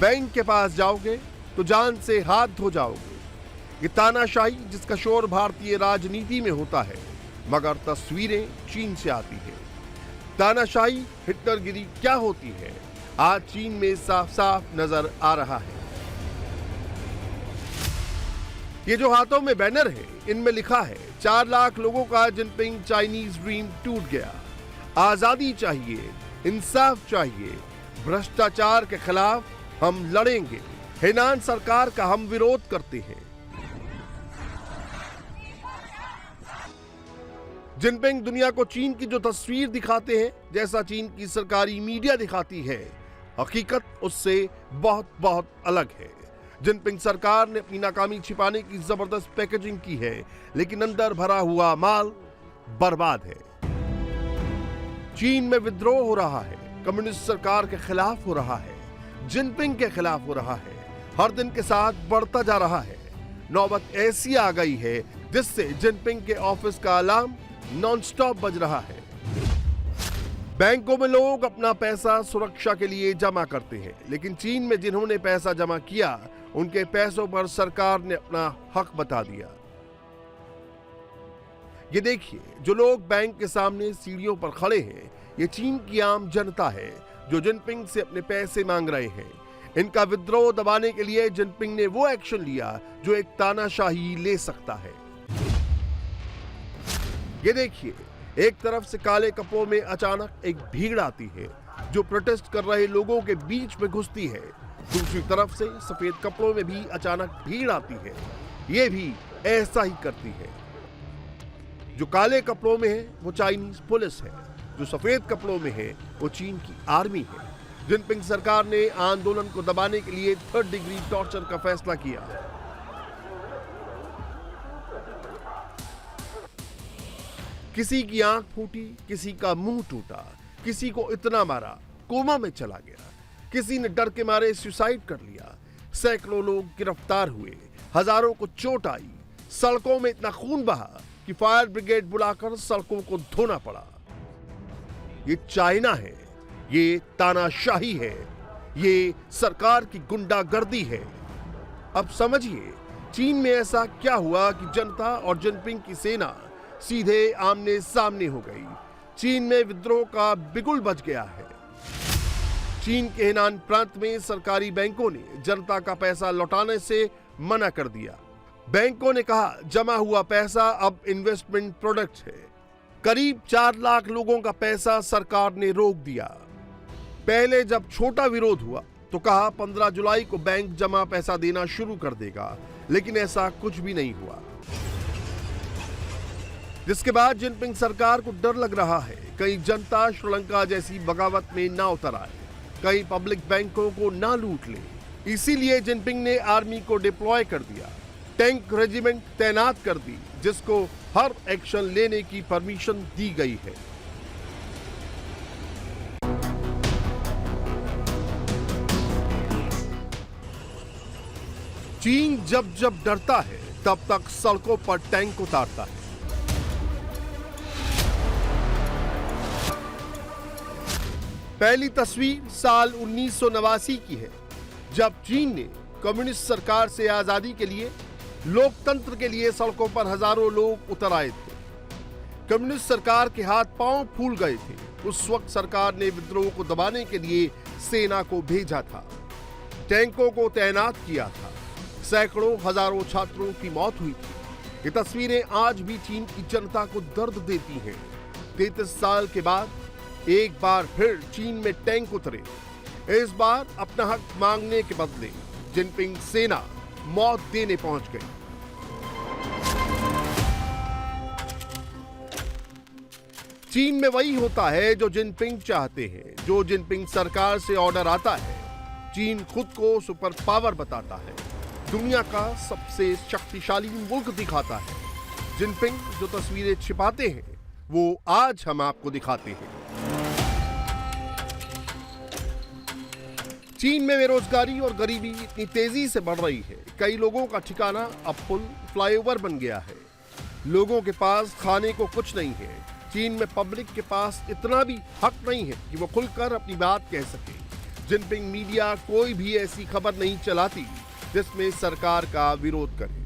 बैंक के पास जाओगे तो जान से हाथ धो जाओगे। ये तानाशाही जिसका शोर भारतीय राजनीति में होता है, मगर तस्वीरें चीन से आती है। तानाशाही, हिटलरगिरी क्या होती है, आज चीन में साफ साफ नजर आ रहा है। ये जो हाथों में बैनर है, इनमें लिखा है 4 लाख लोगों का जिनपिंग चाइनीज ड्रीम टूट गया। आजादी चाहिए, इंसाफ चाहिए, भ्रष्टाचार के खिलाफ हम लड़ेंगे। हेनान सरकार का हम विरोध करते हैं। जिनपिंग दुनिया को चीन की जो तस्वीर दिखाते हैं, जैसा चीन की सरकारी मीडिया दिखाती है, हकीकत उससे बहुत बहुत अलग है। जिनपिंग सरकार ने अपनी नाकामी छिपाने की जबरदस्त पैकेजिंग की है, लेकिन अंदर भरा हुआ माल बर्बाद है। चीन में विद्रोह हो रहा है, कम्युनिस्ट सरकार के खिलाफ हो रहा है, जिनपिंग के खिलाफ हो रहा है, हर दिन के साथ बढ़ता जा रहा है। नौबत ऐसी आ गई है जिससे जिनपिंग के ऑफिस का अलार्म नॉनस्टॉप बज रहा है। बैंकों में लोग अपना पैसा सुरक्षा के लिए जमा करते हैं, लेकिन चीन में जिन्होंने पैसा जमा किया, उनके पैसों पर सरकार ने अपना हक बता दिया। ये देखिए, जो लोग बैंक के सामने सीढ़ियों पर खड़े हैं, ये चीन की आम जनता है जो जिनपिंग से अपने पैसे मांग रहे हैं। इनका विद्रोह दबाने के लिए जिनपिंग ने वो एक्शन लिया जो एक तानाशाही ले सकता है। ये देखिए, एक तरफ से काले कपड़ों में अचानक एक भीड़ आती है जो प्रोटेस्ट कर रहे लोगों के बीच में घुसती है। दूसरी तरफ से सफेद कपड़ों में भी अचानक भीड़ आती है, ये भी ऐसा ही करती है। जो काले कपड़ों में है वो चाइनीज पुलिस है, जो सफेद कपड़ों में है वो चीन की आर्मी है। जिनपिंग सरकार ने आंदोलन को दबाने के लिए 3rd डिग्री टॉर्चर का फैसला किया। किसी की आंख फूटी, किसी का मुंह टूटा, किसी को इतना मारा कोमा में चला गया, किसी ने डर के मारे सुसाइड कर लिया। सैकड़ों लोग गिरफ्तार हुए, हजारों को चोट आई, सड़कों में इतना खून बहा कि फायर ब्रिगेड बुलाकर सड़कों को धोना पड़ा। ये चाइना है, ये तानाशाही है, ये सरकार की गुंडागर्दी है। अब समझिए, चीन में ऐसा क्या हुआ कि जनता और जिनपिंग की सेना सीधे आमने सामने हो गई। चीन में विद्रोह का बिगुल बज गया है। चीन के हेनान प्रांत में सरकारी बैंकों ने जनता का पैसा लौटाने से मना कर दिया। बैंकों ने कहा, जमा हुआ पैसा अब इन्वेस्टमेंट प्रोडक्ट है। करीब 4 लाख लोगों का पैसा सरकार ने रोक दिया। पहले जब छोटा विरोध हुआ तो कहा 15 जुलाई को बैंक जमा पैसा देना शुरू कर देगा, लेकिन ऐसा कुछ भी नहीं हुआ। जिसके बाद जिनपिंग सरकार को डर लग रहा है कहीं जनता श्रीलंका जैसी बगावत में ना उतर आए, कहीं पब्लिक बैंकों को ना लूट ले। इसीलिए जिनपिंग ने आर्मी को डिप्लॉय कर दिया, टैंक रेजिमेंट तैनात कर दी, जिसको हर एक्शन लेने की परमिशन दी गई है। चीन जब जब डरता है तब तक सड़कों पर टैंक उतारता है। पहली तस्वीर साल 1989 की है, जब चीन ने कम्युनिस्ट सरकार से आजादी के लिए, लोकतंत्र के लिए सड़कों पर हजारों लोग उतर आए थे। कम्युनिस्ट सरकार के हाथ पांव फूल गए थे। उस वक्त सरकार ने विद्रोह को दबाने के लिए सेना को भेजा था, टैंकों को तैनात किया था, सैकड़ों हजारों छात्रों की मौत हुई थी। ये तस्वीरें आज भी चीन की जनता को दर्द देती हैं। 33 साल के बाद एक बार फिर चीन में टैंक उतरे। इस बार अपना हक मांगने के बदले जिनपिंग सेना मौत देने पहुंच गई। चीन में वही होता है जो जिनपिंग चाहते हैं। जो जिनपिंग सरकार से ऑर्डर आता है, चीन खुद को सुपर पावर बताता है, दुनिया का सबसे शक्तिशाली मुल्क दिखाता है। जिनपिंग जो तस्वीरें छिपाते हैं वो आज हम आपको दिखाते हैं। चीन में बेरोजगारी और गरीबी इतनी तेजी से बढ़ रही है, कई लोगों का ठिकाना अब पुल फ्लाईओवर बन गया है। लोगों के पास खाने को कुछ नहीं है। चीन में पब्लिक के पास इतना भी हक नहीं है कि वो खुलकर अपनी बात कह सके। जिनपिंग मीडिया कोई भी ऐसी खबर नहीं चलाती जिसमें सरकार का विरोध करे।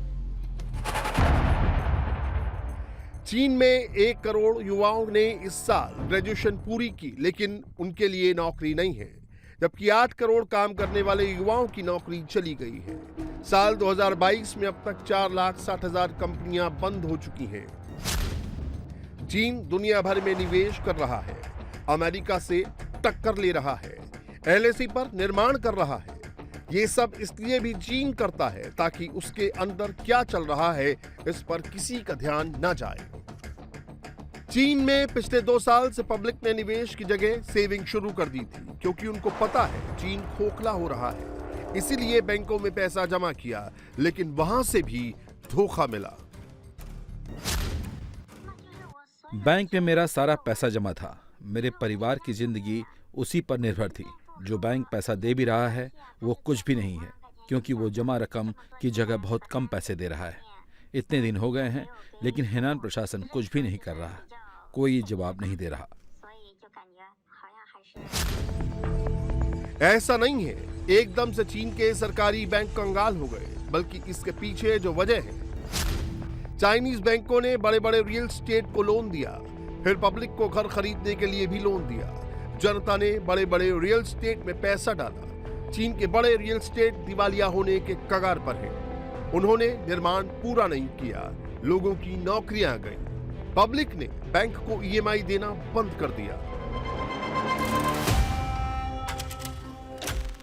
चीन में 1 करोड़ युवाओं ने इस साल ग्रेजुएशन पूरी की, लेकिन उनके लिए नौकरी नहीं है, जबकि 8 करोड़ काम करने वाले युवाओं की नौकरी चली गई है। साल 2022 में अब तक 4,60,000 कंपनियां बंद हो चुकी हैं। चीन दुनिया भर में निवेश कर रहा है, अमेरिका से टक्कर ले रहा है, एलएसी पर निर्माण कर रहा है। ये सब इसलिए भी चीन करता है ताकि उसके अंदर क्या चल रहा है इस पर किसी का ध्यान न जाए। चीन में पिछले 2 साल से पब्लिक ने निवेश की जगह सेविंग शुरू कर दी थी, क्योंकि उनको पता है चीन खोखला हो रहा है। इसीलिए बैंकों में पैसा जमा किया, लेकिन वहां से भी धोखा मिला। बैंक में मेरा सारा पैसा जमा था। मेरे परिवार की जिंदगी उसी पर निर्भर थी। जो बैंक पैसा दे भी रहा है वो कुछ भी नहीं है, क्योंकि वो जमा रकम की जगह बहुत कम पैसे दे रहा है। इतने दिन हो गए हैं, लेकिन हेनान प्रशासन कुछ भी नहीं कर रहा, कोई जवाब नहीं दे रहा। ऐसा नहीं है एकदम से चीन के सरकारी बैंक कंगाल हो गए, बल्कि इसके पीछे जो वजह है, चाइनीज बैंकों ने बड़े बड़े रियल एस्टेट को लोन दिया, फिर पब्लिक को घर खरीदने के लिए भी लोन दिया। जनता ने बड़े बड़े रियल एस्टेट में पैसा डाला। चीन के बड़े रियल एस्टेट दिवालिया होने के कगार पर हैं। उन्होंने निर्माण पूरा नहीं किया, लोगों की नौकरियां गईं। पब्लिक ने बैंक को ईएमआई देना बंद कर दिया।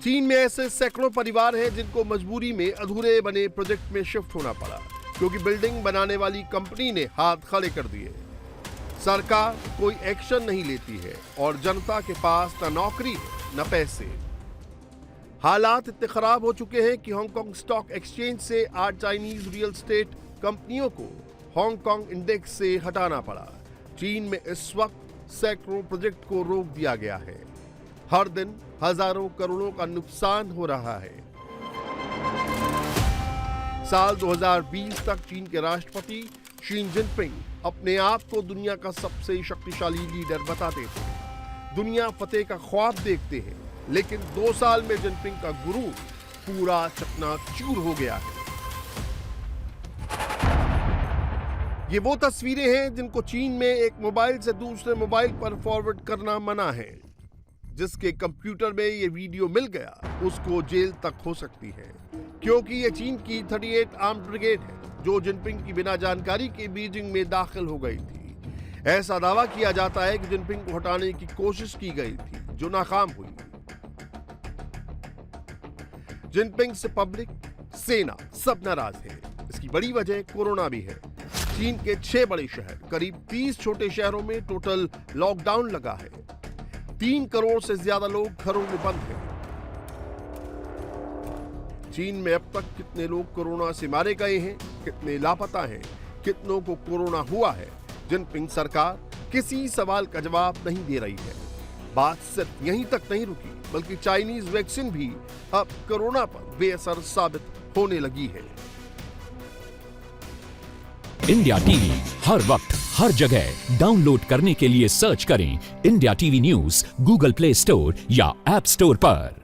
चीन में ऐसे सैकड़ों परिवार हैं जिनको मजबूरी में अधूरे बने प्रोजेक्ट में शिफ्ट होना पड़ा, क्योंकि बिल्डिंग बनाने वाली कंपनी ने हाथ खड़े कर दिए। सरकार कोई एक्शन नहीं लेती है और जनता के पास न नौकरी है न पैसे। हालात इतने खराब हो चुके हैं कि हांगकांग स्टॉक एक्सचेंज से 8 चाइनीज रियल एस्टेट कंपनियों को हांगकांग इंडेक्स से हटाना पड़ा। चीन में इस वक्त सैकड़ों प्रोजेक्ट को रोक दिया गया है। हर दिन हजारों करोड़ों का नुकसान हो रहा है। साल 2020 तक चीन के राष्ट्रपति शी जिनपिंग अपने आप को दुनिया का सबसे शक्तिशाली लीडर बताते थे। दुनिया फतेह का ख्वाब देखते हैं, लेकिन 2 साल में जिनपिंग का गुरूर पूरा चकनाचूर हो गया है। ये वो तस्वीरें हैं जिनको चीन में एक मोबाइल से दूसरे मोबाइल पर फॉरवर्ड करना मना है। जिसके कंप्यूटर में ये वीडियो मिल गया उसको जेल तक हो सकती है, क्योंकि ये चीन की 38 आर्म्ड ब्रिगेड है जो जिनपिंग की बिना जानकारी के बीजिंग में दाखिल हो गई थी। ऐसा दावा किया जाता है कि जिनपिंग को हटाने की कोशिश की गई थी, जो नाकाम हुई। जिनपिंग से पब्लिक, सेना सब नाराज है। इसकी बड़ी वजह कोरोना भी है। चीन के 6 बड़े शहर, करीब 30 छोटे शहरों में टोटल लॉकडाउन लगा है। 3 करोड़ से ज्यादा लोग घरों में बंद हैं। चीन में अब तक कितने लोग कोरोना से मारे गए हैं, कितने लापता हैं, कितनों को कोरोना हुआ है, जिनपिंग सरकार किसी सवाल का जवाब नहीं दे रही है। बात सिर्फ यहीं तक नहीं रुकी, बल्कि चाइनीज वैक्सीन भी अब कोरोना पर बेअसर साबित होने लगी है। इंडिया टीवी हर वक्त हर जगह डाउनलोड करने के लिए सर्च करें India TV news Google play store या ऐप स्टोर पर।